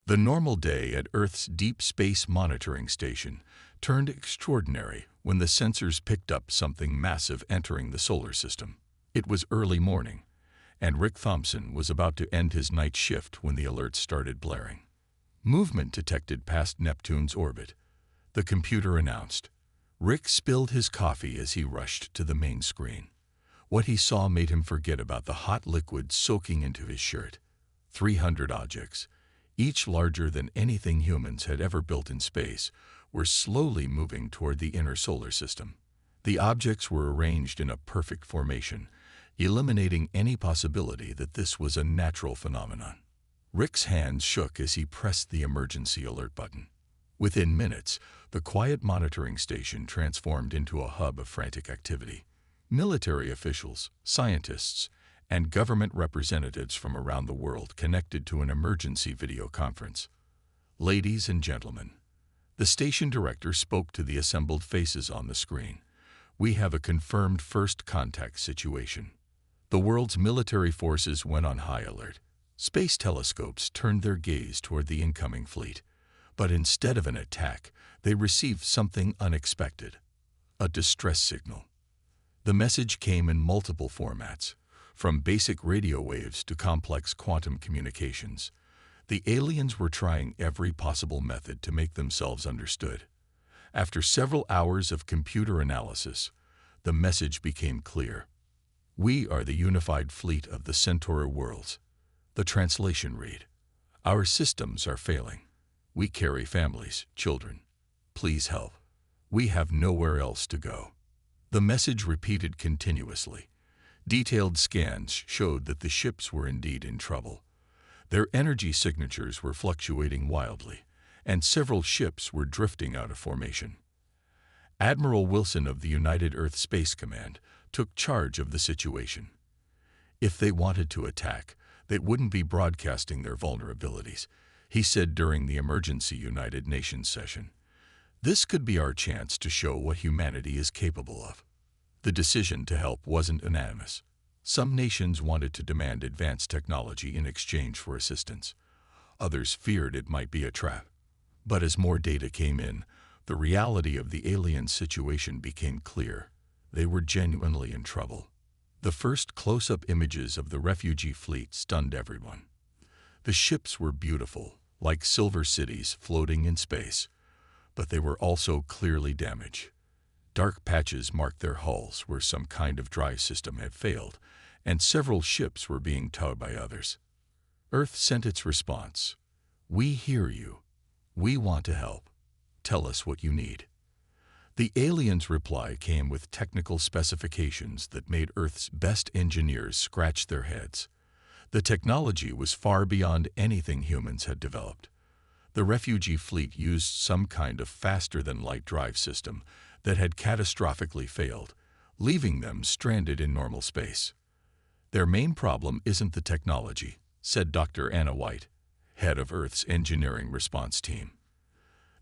The normal day at Earth's Deep Space Monitoring Station turned extraordinary when the sensors picked up something massive entering the solar system. It was early morning, and Rick Thompson was about to end his night shift when the alerts started blaring. Movement detected past Neptune's orbit, the computer announced. Rick spilled his coffee as he rushed to the main screen. What he saw made him forget about the hot liquid soaking into his shirt. 300 objects, each larger than anything humans had ever built in space, were slowly moving toward the inner solar system. The objects were arranged in a perfect formation, eliminating any possibility that this was a natural phenomenon. Rick's hands shook as he pressed the emergency alert button. Within minutes, the quiet monitoring station transformed into a hub of frantic activity. Military officials, scientists, and government representatives from around the world connected to an emergency video conference. Ladies and gentlemen, the station director spoke to the assembled faces on the screen. We have a confirmed first contact situation. The world's military forces went on high alert. Space telescopes turned their gaze toward the incoming fleet. But instead of an attack, they received something unexpected, a distress signal. The message came in multiple formats, from basic radio waves to complex quantum communications. The aliens were trying every possible method to make themselves understood. After several hours of computer analysis, the message became clear. We are the unified fleet of the Centaur worlds. The translation read, "Our systems are failing. We carry families, children. Please help. We have nowhere else to go." The message repeated continuously. Detailed scans showed that the ships were indeed in trouble. Their energy signatures were fluctuating wildly, and several ships were drifting out of formation. Admiral Wilson of the United Earth Space Command took charge of the situation. If they wanted to attack, they wouldn't be broadcasting their vulnerabilities, he said during the emergency United Nations session. This could be our chance to show what humanity is capable of. The decision to help wasn't unanimous. Some nations wanted to demand advanced technology in exchange for assistance. Others feared it might be a trap. But as more data came in, the reality of the alien situation became clear. They were genuinely in trouble. The first close-up images of the refugee fleet stunned everyone. The ships were beautiful, like silver cities floating in space, but they were also clearly damaged. Dark patches marked their hulls where some kind of drive system had failed, and several ships were being towed by others. Earth sent its response. "We hear you. We want to help. Tell us what you need." The aliens' reply came with technical specifications that made Earth's best engineers scratch their heads. The technology was far beyond anything humans had developed. The refugee fleet used some kind of faster-than-light drive system that had catastrophically failed, leaving them stranded in normal space. "Their main problem isn't the technology," said Dr. Anna White, head of Earth's engineering response team.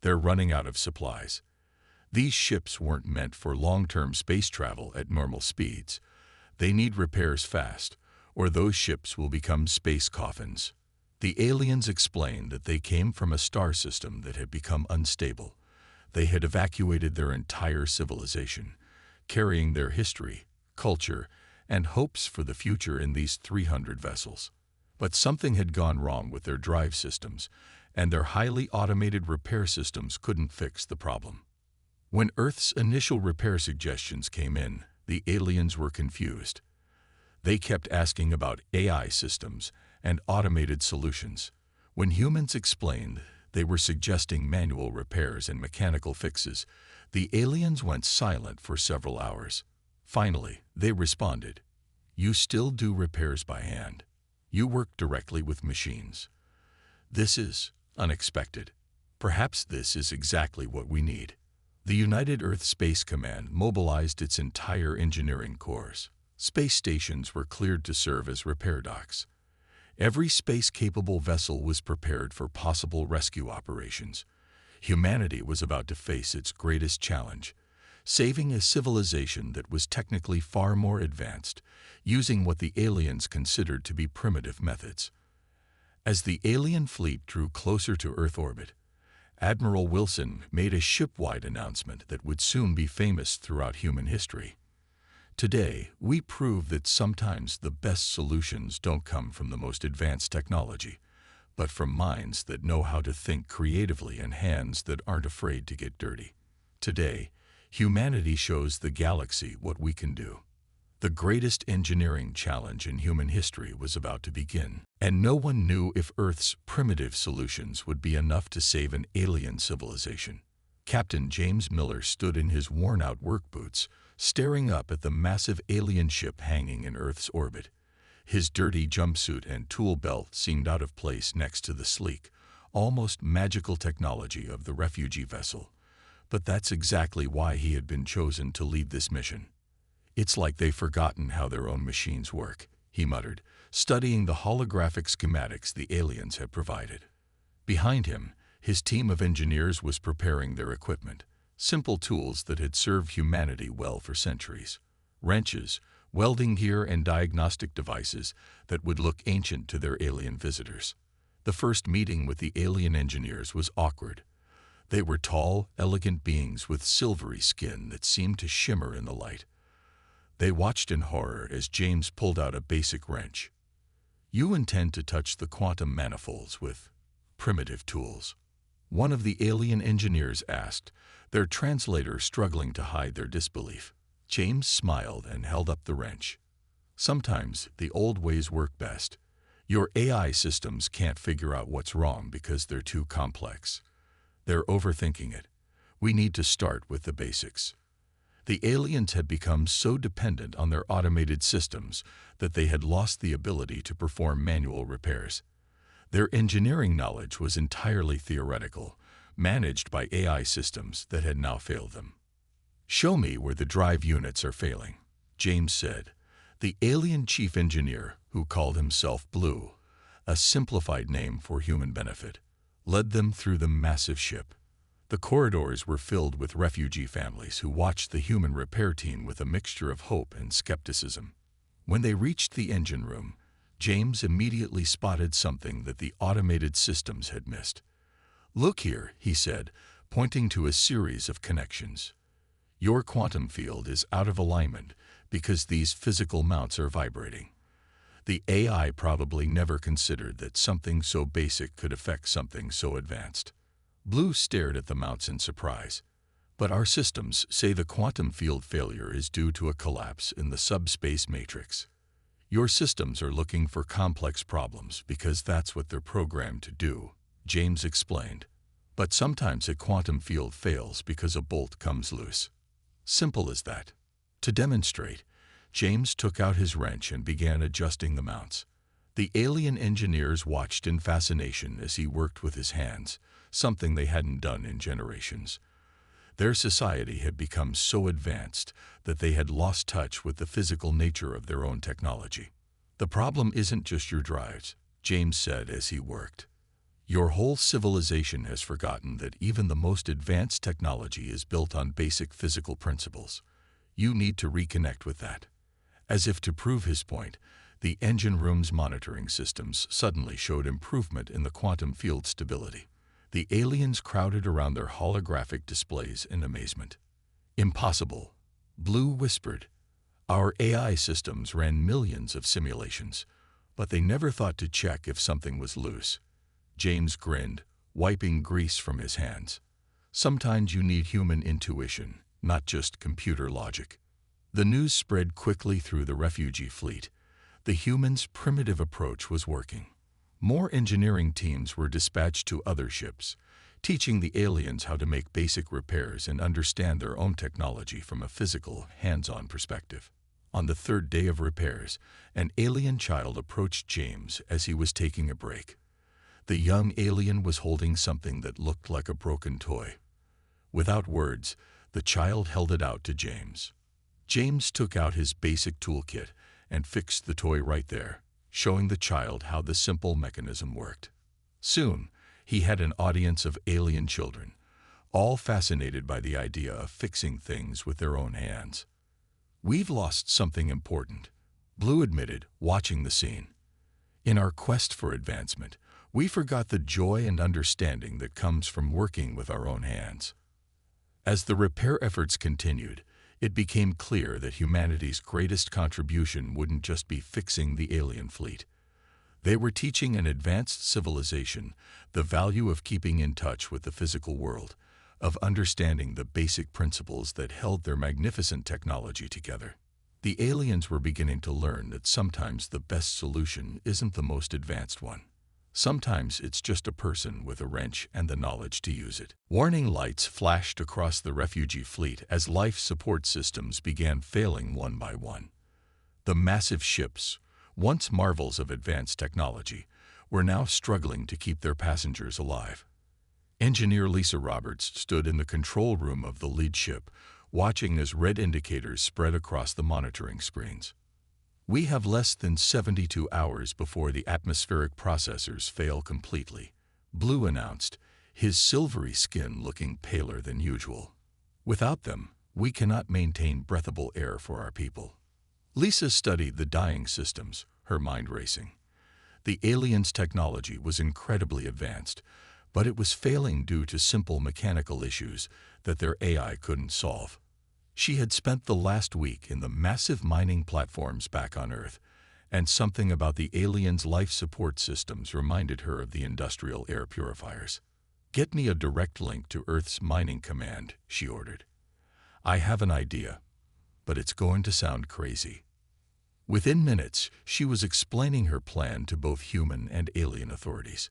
"They're running out of supplies. These ships weren't meant for long-term space travel at normal speeds. They need repairs fast, or those ships will become space coffins." The aliens explained that they came from a star system that had become unstable. They had evacuated their entire civilization, carrying their history, culture, and hopes for the future in these 300 vessels. But something had gone wrong with their drive systems, and their highly automated repair systems couldn't fix the problem. When Earth's initial repair suggestions came in, the aliens were confused. They kept asking about AI systems and automated solutions. When humans explained they were suggesting manual repairs and mechanical fixes, the aliens went silent for several hours. Finally, they responded, "You still do repairs by hand. You work directly with machines. This is unexpected. Perhaps this is exactly what we need." The United Earth Space Command mobilized its entire engineering corps. Space stations were cleared to serve as repair docks. Every space-capable vessel was prepared for possible rescue operations. Humanity was about to face its greatest challenge, saving a civilization that was technically far more advanced, using what the aliens considered to be primitive methods. As the alien fleet drew closer to Earth orbit, Admiral Wilson made a ship-wide announcement that would soon be famous throughout human history. Today, we prove that sometimes the best solutions don't come from the most advanced technology, but from minds that know how to think creatively and hands that aren't afraid to get dirty. Today, humanity shows the galaxy what we can do. The greatest engineering challenge in human history was about to begin, and no one knew if Earth's primitive solutions would be enough to save an alien civilization. Captain James Miller stood in his worn-out work boots, staring up at the massive alien ship hanging in Earth's orbit. His dirty jumpsuit and tool belt seemed out of place next to the sleek, almost magical technology of the refugee vessel. But that's exactly why he had been chosen to lead this mission. "It's like they've forgotten how their own machines work," he muttered, studying the holographic schematics the aliens had provided. Behind him, his team of engineers was preparing their equipment, simple tools that had served humanity well for centuries. Wrenches, welding gear, and diagnostic devices that would look ancient to their alien visitors. The first meeting with the alien engineers was awkward. They were tall, elegant beings with silvery skin that seemed to shimmer in the light. They watched in horror as James pulled out a basic wrench. "You intend to touch the quantum manifolds with primitive tools?" one of the alien engineers asked, their translator struggling to hide their disbelief. James smiled and held up the wrench. "Sometimes the old ways work best. Your AI systems can't figure out what's wrong because they're too complex. They're overthinking it. We need to start with the basics." The aliens had become so dependent on their automated systems that they had lost the ability to perform manual repairs. Their engineering knowledge was entirely theoretical, managed by AI systems that had now failed them. "Show me where the drive units are failing," James said. The alien chief engineer, who called himself Blue, a simplified name for human benefit, led them through the massive ship. The corridors were filled with refugee families who watched the human repair team with a mixture of hope and skepticism. When they reached the engine room, James immediately spotted something that the automated systems had missed. "Look here," he said, pointing to a series of connections. "Your quantum field is out of alignment because these physical mounts are vibrating." The AI probably never considered that something so basic could affect something so advanced. Blue stared at the mounts in surprise. "But our systems say the quantum field failure is due to a collapse in the subspace matrix. Your systems are looking for complex problems because that's what they're programmed to do," James explained. "But sometimes a quantum field fails because a bolt comes loose. Simple as that." To demonstrate, James took out his wrench and began adjusting the mounts. The alien engineers watched in fascination as he worked with his hands, something they hadn't done in generations. Their society had become so advanced that they had lost touch with the physical nature of their own technology. "The problem isn't just your drives," James said as he worked. "Your whole civilization has forgotten that even the most advanced technology is built on basic physical principles. You need to reconnect with that." As if to prove his point, the engine room's monitoring systems suddenly showed improvement in the quantum field stability. The aliens crowded around their holographic displays in amazement. "Impossible," Blue whispered. "Our AI systems ran millions of simulations, but they never thought to check if something was loose." James grinned, wiping grease from his hands. "Sometimes you need human intuition, not just computer logic." The news spread quickly through the refugee fleet. The humans' primitive approach was working. More engineering teams were dispatched to other ships, teaching the aliens how to make basic repairs and understand their own technology from a physical, hands-on perspective. On the third day of repairs, an alien child approached James as he was taking a break. The young alien was holding something that looked like a broken toy. Without words, the child held it out to James. James took out his basic toolkit and fixed the toy right there, showing the child how the simple mechanism worked. Soon, he had an audience of alien children, all fascinated by the idea of fixing things with their own hands. "We've lost something important," Blue admitted, watching the scene. "In our quest for advancement, We forgot the joy and understanding that comes from working with our own hands. As the repair efforts continued, it became clear that humanity's greatest contribution wouldn't just be fixing the alien fleet. They were teaching an advanced civilization the value of keeping in touch with the physical world, of understanding the basic principles that held their magnificent technology together. The aliens were beginning to learn that sometimes the best solution isn't the most advanced one. Sometimes it's just a person with a wrench and the knowledge to use it. Warning lights flashed across the refugee fleet as life support systems began failing one by one. The massive ships, once marvels of advanced technology, were now struggling to keep their passengers alive. Engineer Lisa Roberts stood in the control room of the lead ship, watching as red indicators spread across the monitoring screens. We have less than 72 hours before the atmospheric processors fail completely, Blue announced, his silvery skin looking paler than usual. Without them, we cannot maintain breathable air for our people. Lisa studied the dying systems, her mind racing. The aliens' technology was incredibly advanced, but it was failing due to simple mechanical issues that their AI couldn't solve. She had spent the last week in the massive mining platforms back on Earth, and something about the aliens' life support systems reminded her of the industrial air purifiers. "Get me a direct link to Earth's mining command," she ordered. "I have an idea, but it's going to sound crazy." Within minutes, she was explaining her plan to both human and alien authorities.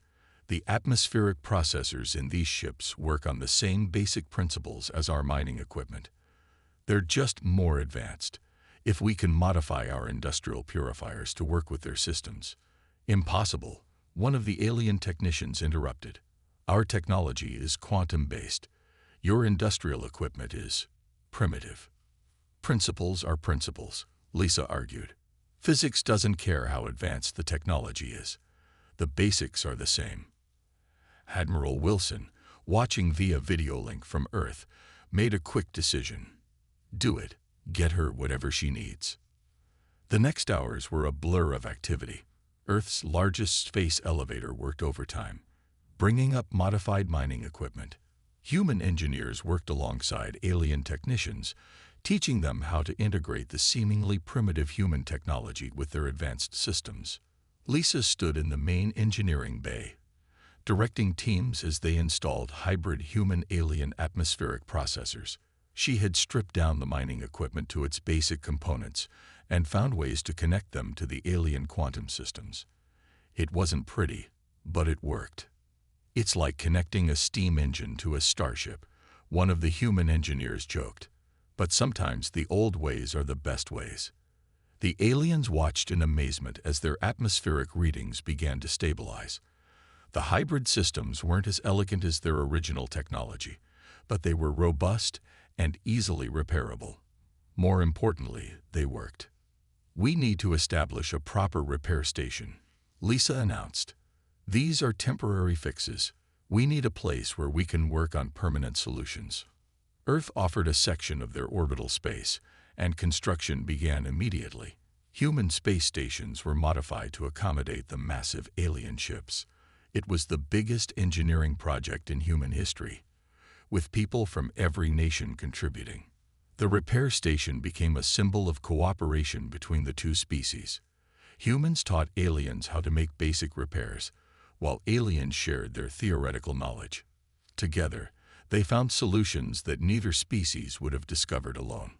The atmospheric processors in these ships work on the same basic principles as our mining equipment. They're just more advanced. If we can modify our industrial purifiers to work with their systems. "Impossible," one of the alien technicians interrupted. "Our technology is quantum-based. Your industrial equipment is primitive." "Principles are principles," Lisa argued. "Physics doesn't care how advanced the technology is. The basics are the same." Admiral Wilson, watching via video link from Earth, made a quick decision. Do it. Get her whatever she needs. The next hours were a blur of activity. Earth's largest space elevator worked overtime, bringing up modified mining equipment. Human engineers worked alongside alien technicians, teaching them how to integrate the seemingly primitive human technology with their advanced systems. Lisa stood in the main engineering bay, directing teams as they installed hybrid human-alien atmospheric processors. She had stripped down the mining equipment to its basic components and found ways to connect them to the alien quantum systems. It wasn't pretty, but it worked. "It's like connecting a steam engine to a starship," one of the human engineers joked. But sometimes the old ways are the best ways. The aliens watched in amazement as their atmospheric readings began to stabilize. The hybrid systems weren't as elegant as their original technology, but they were robust and easily repairable. More importantly, they worked. "We need to establish a proper repair station," Lisa announced. "These are temporary fixes. We need a place where we can work on permanent solutions." Earth offered a section of their orbital space, and construction began immediately. Human space stations were modified to accommodate the massive alien ships. It was the biggest engineering project in human history, with people from every nation contributing. The repair station became a symbol of cooperation between the two species. Humans taught aliens how to make basic repairs, while aliens shared their theoretical knowledge. Together, they found solutions that neither species would have discovered alone.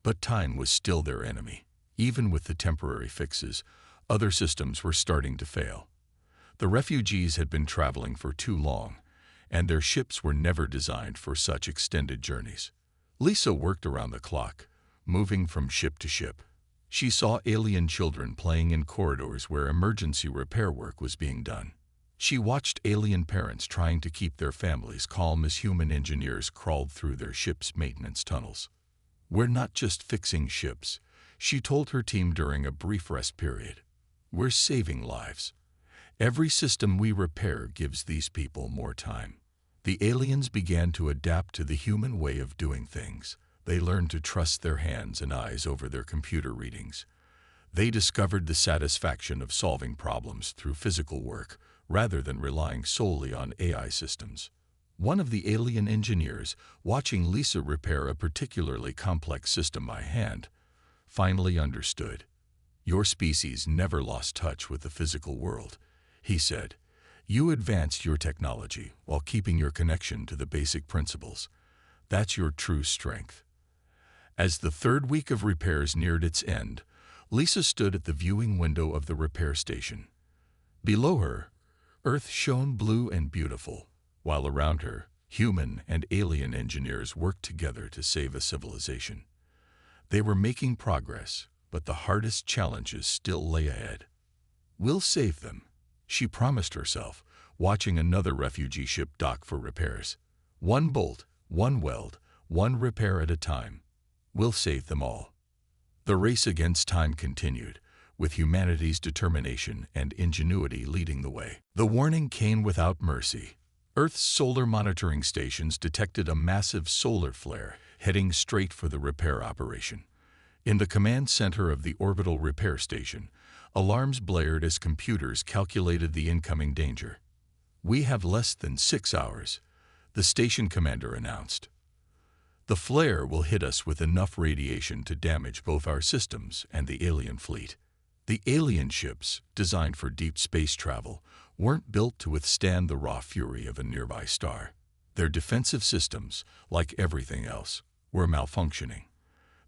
But time was still their enemy. Even with the temporary fixes, other systems were starting to fail. The refugees had been traveling for too long, and their ships were never designed for such extended journeys. Lisa worked around the clock, moving from ship to ship. She saw alien children playing in corridors where emergency repair work was being done. She watched alien parents trying to keep their families calm as human engineers crawled through their ship's maintenance tunnels. "We're not just fixing ships," she told her team during a brief rest period. "We're saving lives. Every system we repair gives these people more time." The aliens began to adapt to the human way of doing things. They learned to trust their hands and eyes over their computer readings. They discovered the satisfaction of solving problems through physical work rather than relying solely on AI systems. One of the alien engineers, watching Lisa repair a particularly complex system by hand, finally understood. "Your species never lost touch with the physical world," he said. "You advanced your technology while keeping your connection to the basic principles. That's your true strength." As the third week of repairs neared its end, Lisa stood at the viewing window of the repair station. Below her, Earth shone blue and beautiful, while around her, human and alien engineers worked together to save a civilization. They were making progress, but the hardest challenges still lay ahead. "We'll save them," she promised herself, watching another refugee ship dock for repairs. "One bolt, one weld, one repair at a time. We'll save them all." The race against time continued, with humanity's determination and ingenuity leading the way. The warning came without mercy. Earth's solar monitoring stations detected a massive solar flare heading straight for the repair operation. In the command center of the orbital repair station, alarms blared as computers calculated the incoming danger. "We have less than 6 hours," the station commander announced. "The flare will hit us with enough radiation to damage both our systems and the alien fleet." The alien ships, designed for deep space travel, weren't built to withstand the raw fury of a nearby star. Their defensive systems, like everything else, were malfunctioning.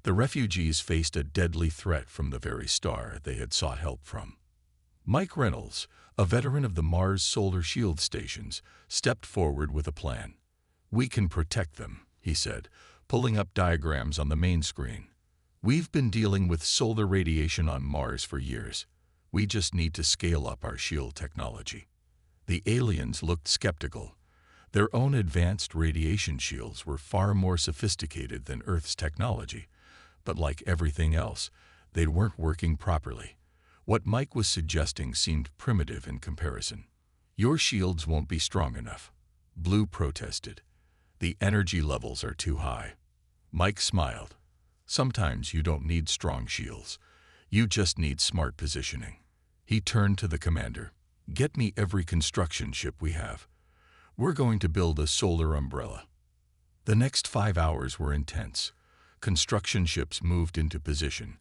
The refugees faced a deadly threat from the very star they had sought help from. Mike Reynolds, a veteran of the Mars Solar Shield stations, stepped forward with a plan. "We can protect them," he said, pulling up diagrams on the main screen. "We've been dealing with solar radiation on Mars for years. We just need to scale up our shield technology." The aliens looked skeptical. Their own advanced radiation shields were far more sophisticated than Earth's technology, but like everything else, they weren't working properly. What Mike was suggesting seemed primitive in comparison. "Your shields won't be strong enough," Blue protested. "The energy levels are too high." Mike smiled. "Sometimes you don't need strong shields. You just need smart positioning." He turned to the commander. "Get me every construction ship we have. We're going to build a solar umbrella." The next 5 hours were intense. Construction ships moved into position,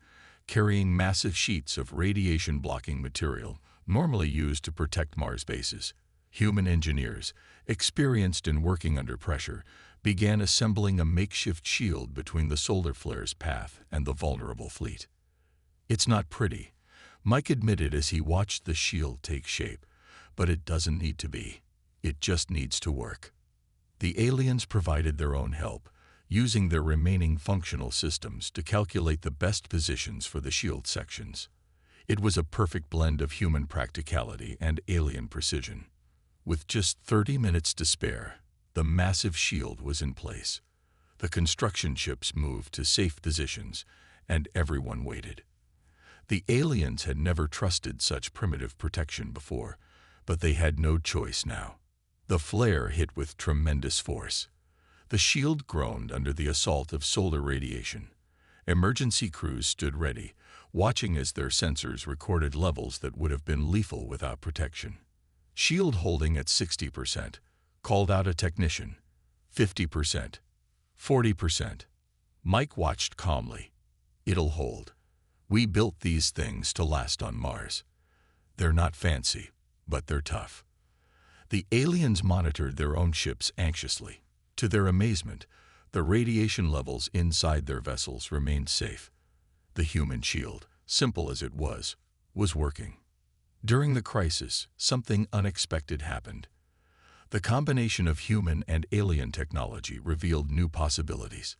carrying massive sheets of radiation-blocking material normally used to protect Mars bases. Human engineers, experienced in working under pressure, began assembling a makeshift shield between the solar flare's path and the vulnerable fleet. "It's not pretty," Mike admitted as he watched the shield take shape, "but it doesn't need to be. It just needs to work." The aliens provided their own help, using their remaining functional systems to calculate the best positions for the shield sections. It was a perfect blend of human practicality and alien precision. With just 30 minutes to spare, the massive shield was in place. The construction ships moved to safe positions, and everyone waited. The aliens had never trusted such primitive protection before, but they had no choice now. The flare hit with tremendous force. The shield groaned under the assault of solar radiation. Emergency crews stood ready, watching as their sensors recorded levels that would have been lethal without protection. "Shield holding at 60%, called out a technician. 50%. 40%. Mike watched calmly. "It'll hold. We built these things to last on Mars. They're not fancy, but they're tough." The aliens monitored their own ships anxiously. To their amazement, the radiation levels inside their vessels remained safe. The human shield, simple as it was working. During the crisis, something unexpected happened. The combination of human and alien technology revealed new possibilities.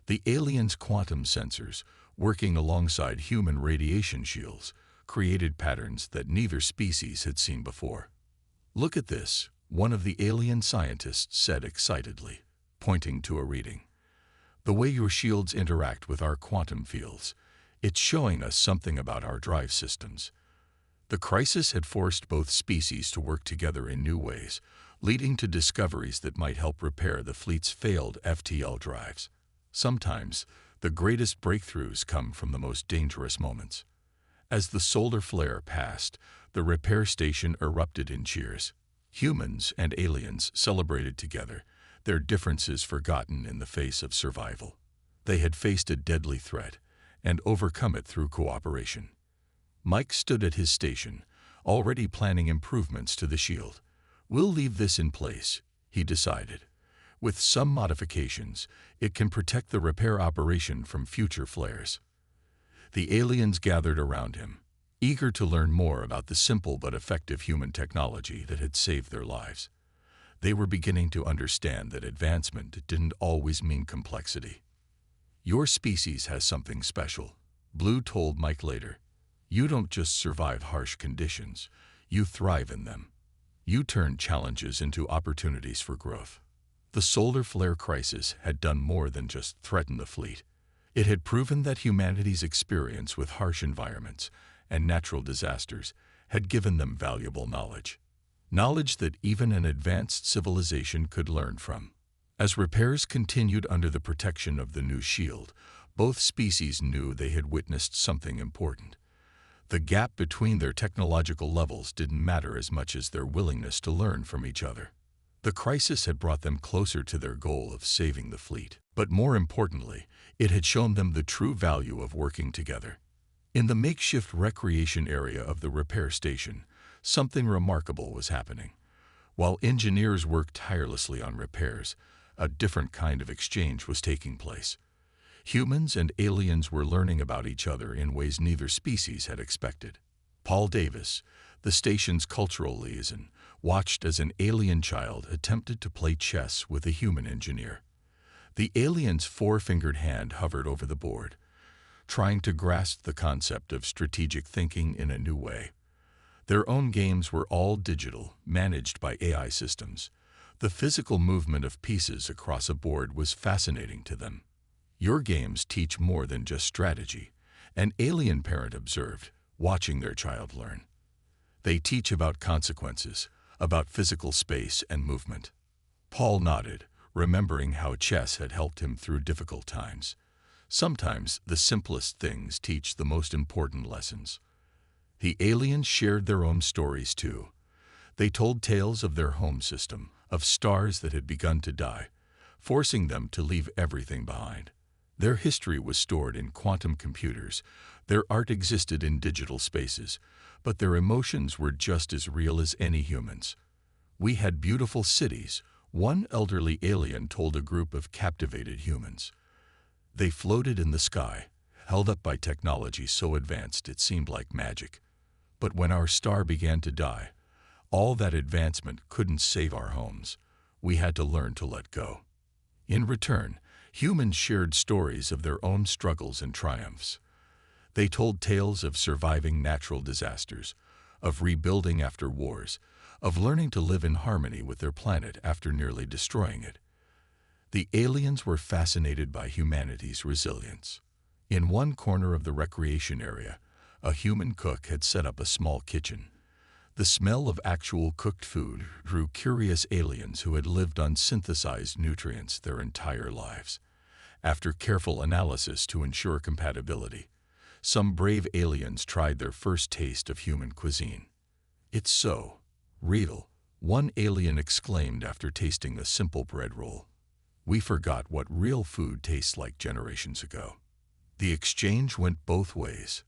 The aliens' quantum sensors, working alongside human radiation shields, created patterns that neither species had seen before. "Look at this," one of the alien scientists said excitedly, pointing to a reading. "The way your shields interact with our quantum fields. It's showing us something about our drive systems." The crisis had forced both species to work together in new ways, leading to discoveries that might help repair the fleet's failed FTL drives. Sometimes, the greatest breakthroughs come from the most dangerous moments. As the solar flare passed, the repair station erupted in cheers. Humans and aliens celebrated together, their differences forgotten in the face of survival. They had faced a deadly threat and overcome it through cooperation. Mike stood at his station, already planning improvements to the shield. "We'll leave this in place," he decided. "With some modifications, it can protect the repair operation from future flares." The aliens gathered around him, eager to learn more about the simple but effective human technology that had saved their lives. They were beginning to understand that advancement didn't always mean complexity. "Your species has something special," Blue told Mike later. "You don't just survive harsh conditions, you thrive in them. You turn challenges into opportunities for growth." The solar flare crisis had done more than just threaten the fleet. It had proven that humanity's experience with harsh environments and natural disasters had given them valuable knowledge. Knowledge that even an advanced civilization could learn from. As repairs continued under the protection of the new shield, both species knew they had witnessed something important. The gap between their technological levels didn't matter as much as their willingness to learn from each other. The crisis had brought them closer to their goal of saving the fleet. But more importantly, it had shown them the true value of working together. In the makeshift recreation area of the repair station, something remarkable was happening. While engineers worked tirelessly on repairs, a different kind of exchange was taking place. Humans and aliens were learning about each other in ways neither species had expected. Paul Davis, the station's cultural liaison, watched as an alien child attempted to play chess with a human engineer. The alien's four-fingered hand hovered over the board, trying to grasp the concept of strategic thinking in a new way. Their own games were all digital, managed by AI systems. The physical movement of pieces across a board was fascinating to them. "Your games teach more than just strategy," an alien parent observed, watching their child learn. "They teach about consequences, about physical space and movement." Paul nodded, remembering how chess had helped him through difficult times. Sometimes the simplest things teach the most important lessons. The aliens shared their own stories too. They told tales of their home system, of stars that had begun to die, forcing them to leave everything behind. Their history was stored in quantum computers, their art existed in digital spaces, but their emotions were just as real as any humans. "We had beautiful cities," one elderly alien told a group of captivated humans. "They floated in the sky, held up by technology so advanced it seemed like magic. But when our star began to die, all that advancement couldn't save our homes. We had to learn to let go." In return, humans shared stories of their own struggles and triumphs. They told tales of surviving natural disasters, of rebuilding after wars, of learning to live in harmony with their planet after nearly destroying it. The aliens were fascinated by humanity's resilience. In one corner of the recreation area, a human cook had set up a small kitchen. The smell of actual cooked food drew curious aliens who had lived on synthesized nutrients their entire lives. After careful analysis to ensure compatibility, some brave aliens tried their first taste of human cuisine. "It's so real," one alien exclaimed after tasting a simple bread roll. "We forgot what real food tastes like generations ago." The exchange went both ways.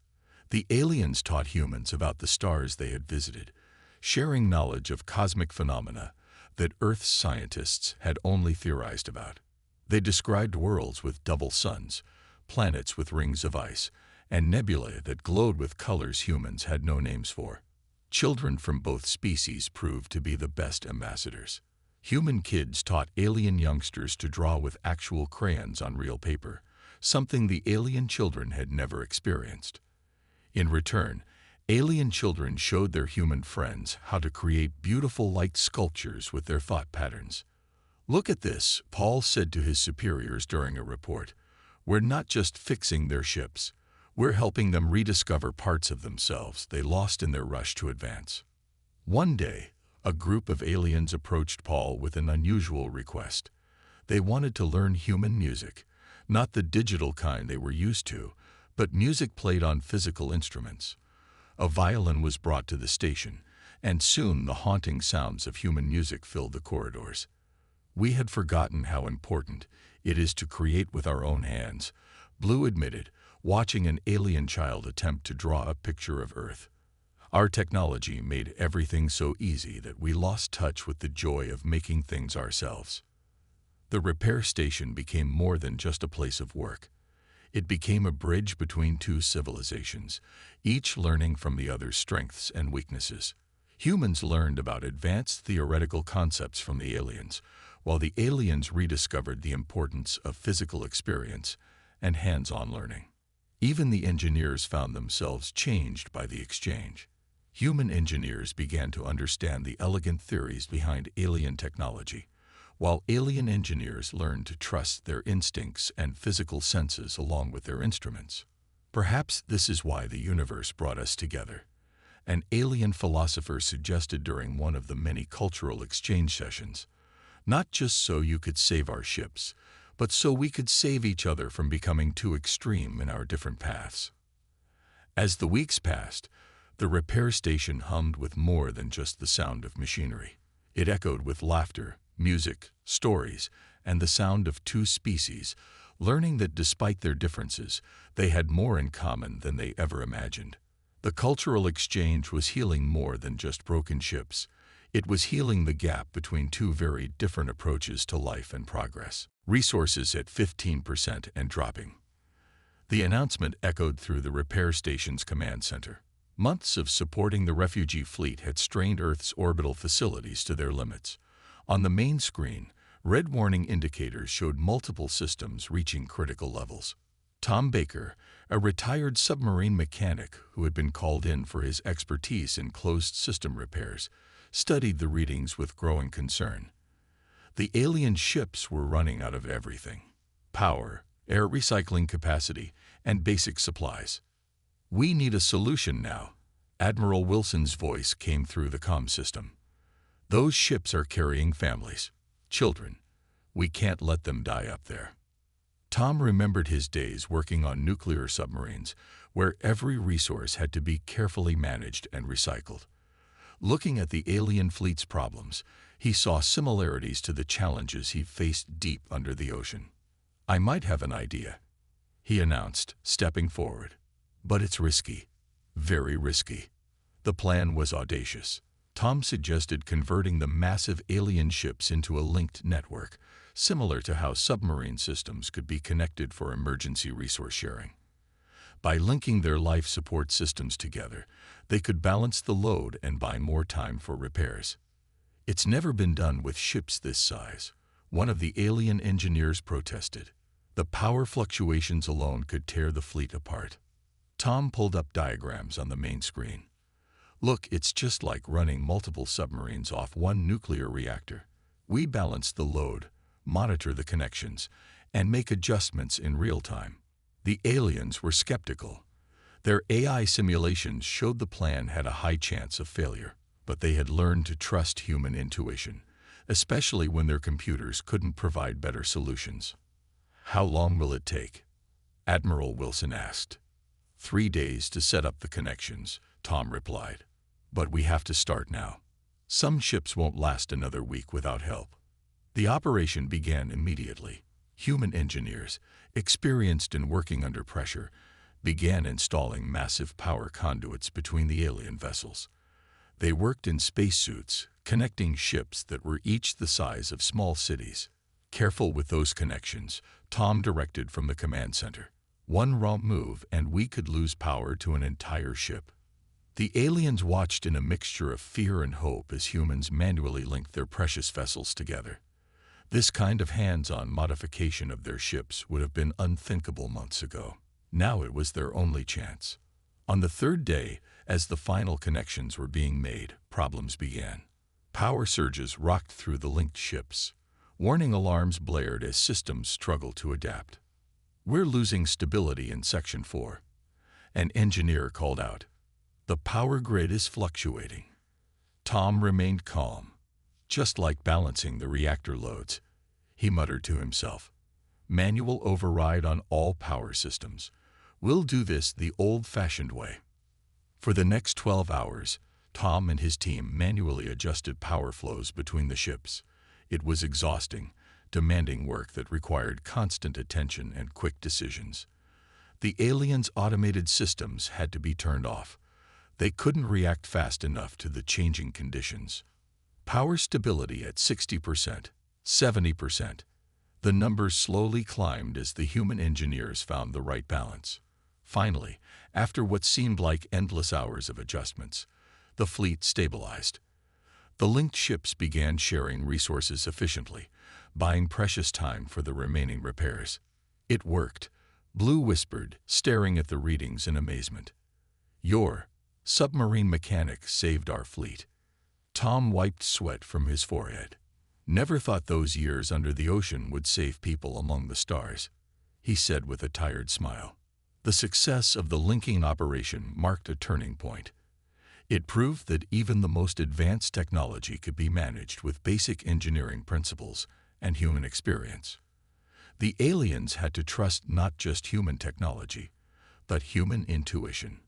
The aliens taught humans about the stars they had visited, sharing knowledge of cosmic phenomena that Earth's scientists had only theorized about. They described worlds with double suns, planets with rings of ice, and nebulae that glowed with colors humans had no names for. Children from both species proved to be the best ambassadors. Human kids taught alien youngsters to draw with actual crayons on real paper, something the alien children had never experienced. In return, alien children showed their human friends how to create beautiful light sculptures with their thought patterns. "Look at this," Paul said to his superiors during a report. "We're not just fixing their ships. We're helping them rediscover parts of themselves they lost in their rush to advance." One day, a group of aliens approached Paul with an unusual request. They wanted to learn human music, not the digital kind they were used to, but music played on physical instruments. A violin was brought to the station, and soon the haunting sounds of human music filled the corridors. We had forgotten how important it is to create with our own hands, Blue admitted, watching an alien child attempt to draw a picture of Earth. Our technology made everything so easy that we lost touch with the joy of making things ourselves. The repair station became more than just a place of work. It became a bridge between two civilizations, each learning from the other's strengths and weaknesses. Humans learned about advanced theoretical concepts from the aliens, while the aliens rediscovered the importance of physical experience and hands-on learning. Even the engineers found themselves changed by the exchange. Human engineers began to understand the elegant theories behind alien technology, while alien engineers learned to trust their instincts and physical senses along with their instruments. Perhaps this is why the universe brought us together. An alien philosopher suggested during one of the many cultural exchange sessions, not just so you could save our ships, but so we could save each other from becoming too extreme in our different paths. As the weeks passed, the repair station hummed with more than just the sound of machinery. It echoed with laughter, music, stories, and the sound of two species, learning that despite their differences, they had more in common than they ever imagined. The cultural exchange was healing more than just broken ships. It was healing the gap between two very different approaches to life and progress. Resources at 15% and dropping. The announcement echoed through the repair station's command center. Months of supporting the refugee fleet had strained Earth's orbital facilities to their limits. On the main screen, red warning indicators showed multiple systems reaching critical levels. Tom Baker, a retired submarine mechanic who had been called in for his expertise in closed system repairs, studied the readings with growing concern. The alien ships were running out of everything: power, air recycling capacity, and basic supplies. "We need a solution now," Admiral Wilson's voice came through the comm system. "Those ships are carrying families, children. We can't let them die up there." Tom remembered his days working on nuclear submarines, where every resource had to be carefully managed and recycled. Looking at the alien fleet's problems, he saw similarities to the challenges he faced deep under the ocean. "I might have an idea," he announced, stepping forward. "But it's risky. Very risky." The plan was audacious. Tom suggested converting the massive alien ships into a linked network, similar to how submarine systems could be connected for emergency resource sharing. By linking their life support systems together, they could balance the load and buy more time for repairs. "It's never been done with ships this size," one of the alien engineers protested. "The power fluctuations alone could tear the fleet apart." Tom pulled up diagrams on the main screen. "Look, it's just like running multiple submarines off one nuclear reactor. We balance the load, monitor the connections, and make adjustments in real time." The aliens were skeptical. Their AI simulations showed the plan had a high chance of failure, but they had learned to trust human intuition, especially when their computers couldn't provide better solutions. "How long will it take?" Admiral Wilson asked. 3 days to set up the connections," Tom replied. "But we have to start now. Some ships won't last another week without help." The operation began immediately. Human engineers, experienced in working under pressure, began installing massive power conduits between the alien vessels. They worked in spacesuits, connecting ships that were each the size of small cities. "Careful with those connections," Tom directed from the command center. "One wrong move and we could lose power to an entire ship." The aliens watched in a mixture of fear and hope as humans manually linked their precious vessels together. This kind of hands-on modification of their ships would have been unthinkable months ago. Now it was their only chance. On the third day, as the final connections were being made, problems began. Power surges rocked through the linked ships. Warning alarms blared as systems struggled to adapt. "We're losing stability in Section 4. An engineer called out. "The power grid is fluctuating." Tom remained calm. "Just like balancing the reactor loads," he muttered to himself. "Manual override on all power systems. We'll do this the old-fashioned way." For the next 12 hours, Tom and his team manually adjusted power flows between the ships. It was exhausting, demanding work that required constant attention and quick decisions. The aliens' automated systems had to be turned off. They couldn't react fast enough to the changing conditions. Power stability at 60%, 70%. The numbers slowly climbed as the human engineers found the right balance. Finally, after what seemed like endless hours of adjustments, the fleet stabilized. The linked ships began sharing resources efficiently, buying precious time for the remaining repairs. It worked, Blue whispered, staring at the readings in amazement. Your submarine mechanic saved our fleet. Tom wiped sweat from his forehead. Never thought those years under the ocean would save people among the stars, he said with a tired smile. The success of the linking operation marked a turning point. It proved that even the most advanced technology could be managed with basic engineering principles and human experience. The aliens had to trust not just human technology, but human intuition.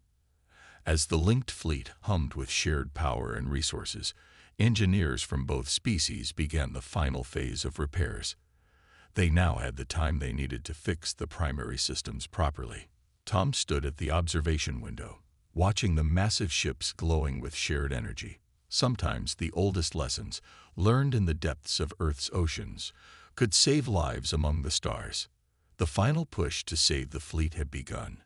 As the linked fleet hummed with shared power and resources, engineers from both species began the final phase of repairs. They now had the time they needed to fix the primary systems properly. Tom stood at the observation window, watching the massive ships glowing with shared energy. Sometimes the oldest lessons, learned in the depths of Earth's oceans, could save lives among the stars. The final push to save the fleet had begun,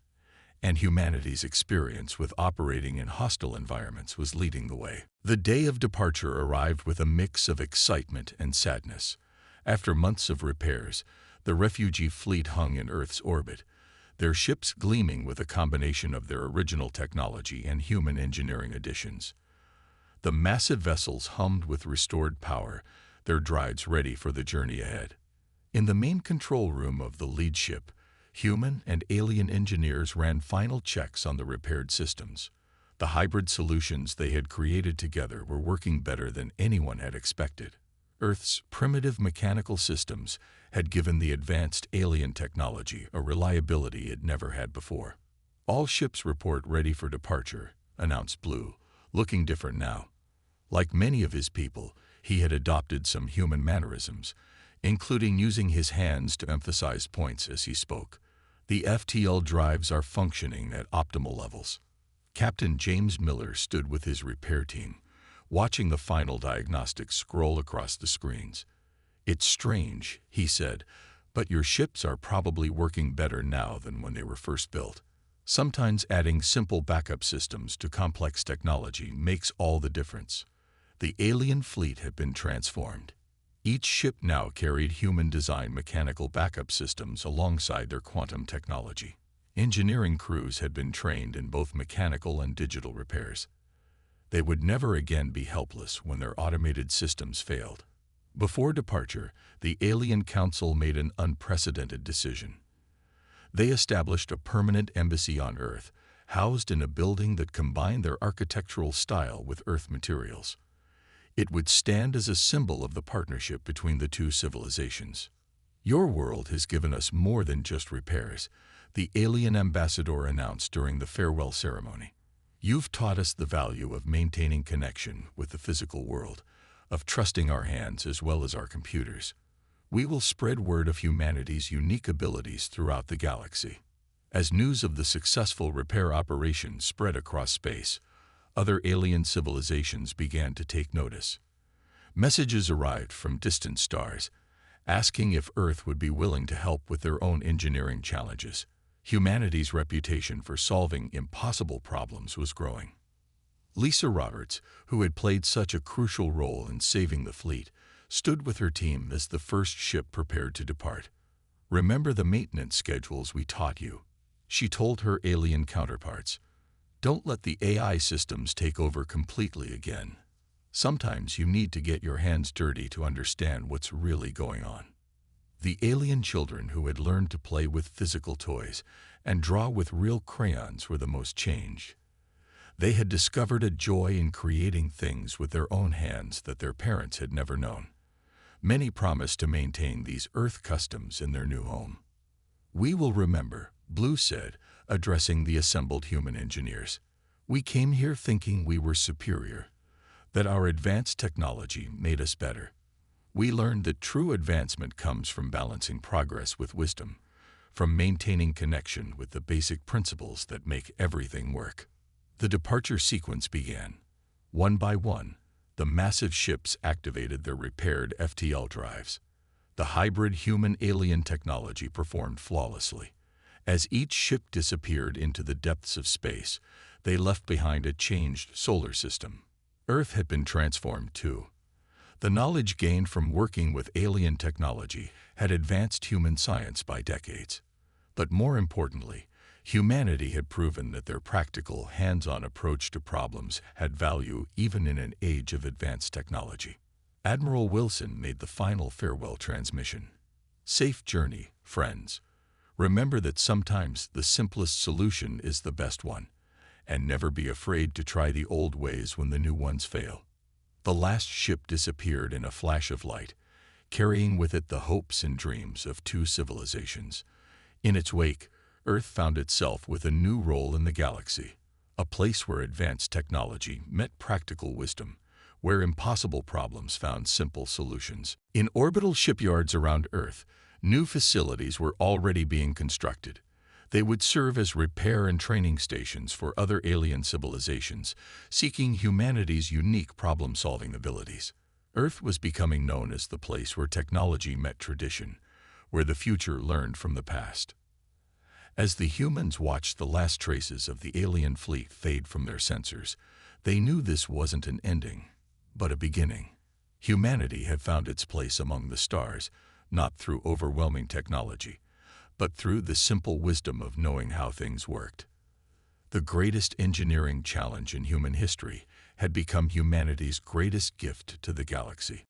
and humanity's experience with operating in hostile environments was leading the way. The day of departure arrived with a mix of excitement and sadness. After months of repairs, the refugee fleet hung in Earth's orbit, their ships gleaming with a combination of their original technology and human engineering additions. The massive vessels hummed with restored power, their drives ready for the journey ahead. In the main control room of the lead ship, human and alien engineers ran final checks on the repaired systems. The hybrid solutions they had created together were working better than anyone had expected. Earth's primitive mechanical systems had given the advanced alien technology a reliability it never had before. All ships report ready for departure, announced Blue, looking different now. Like many of his people, he had adopted some human mannerisms, including using his hands to emphasize points as he spoke. The FTL drives are functioning at optimal levels. Captain James Miller stood with his repair team, watching the final diagnostics scroll across the screens. It's strange, he said, but your ships are probably working better now than when they were first built. Sometimes adding simple backup systems to complex technology makes all the difference. The alien fleet had been transformed. Each ship now carried human-designed mechanical backup systems alongside their quantum technology. Engineering crews had been trained in both mechanical and digital repairs. They would never again be helpless when their automated systems failed. Before departure, the Alien Council made an unprecedented decision. They established a permanent embassy on Earth, housed in a building that combined their architectural style with Earth materials. It would stand as a symbol of the partnership between the two civilizations. Your world has given us more than just repairs, the alien ambassador announced during the farewell ceremony. You've taught us the value of maintaining connection with the physical world, of trusting our hands as well as our computers. We will spread word of humanity's unique abilities throughout the galaxy. As news of the successful repair operation spread across space, other alien civilizations began to take notice. Messages arrived from distant stars, asking if Earth would be willing to help with their own engineering challenges. Humanity's reputation for solving impossible problems was growing. Lisa Roberts, who had played such a crucial role in saving the fleet, stood with her team as the first ship prepared to depart. "Remember the maintenance schedules we taught you," she told her alien counterparts. "Don't let the AI systems take over completely again. Sometimes you need to get your hands dirty to understand what's really going on." The alien children who had learned to play with physical toys and draw with real crayons were the most changed. They had discovered a joy in creating things with their own hands that their parents had never known. Many promised to maintain these Earth customs in their new home. "We will remember," Blue said, addressing the assembled human engineers. We came here thinking we were superior, that our advanced technology made us better. We learned that true advancement comes from balancing progress with wisdom, from maintaining connection with the basic principles that make everything work. The departure sequence began. One by one, the massive ships activated their repaired FTL drives. The hybrid human-alien technology performed flawlessly. As each ship disappeared into the depths of space, they left behind a changed solar system. Earth had been transformed too. The knowledge gained from working with alien technology had advanced human science by decades. But more importantly, humanity had proven that their practical, hands-on approach to problems had value even in an age of advanced technology. Admiral Wilson made the final farewell transmission. Safe journey, friends. Remember that sometimes the simplest solution is the best one, and never be afraid to try the old ways when the new ones fail. The last ship disappeared in a flash of light, carrying with it the hopes and dreams of two civilizations. In its wake, Earth found itself with a new role in the galaxy, a place where advanced technology met practical wisdom, where impossible problems found simple solutions. In orbital shipyards around Earth, new facilities were already being constructed. They would serve as repair and training stations for other alien civilizations, seeking humanity's unique problem-solving abilities. Earth was becoming known as the place where technology met tradition, where the future learned from the past. As the humans watched the last traces of the alien fleet fade from their sensors, they knew this wasn't an ending, but a beginning. Humanity had found its place among the stars, not through overwhelming technology, but through the simple wisdom of knowing how things worked. The greatest engineering challenge in human history had become humanity's greatest gift to the galaxy.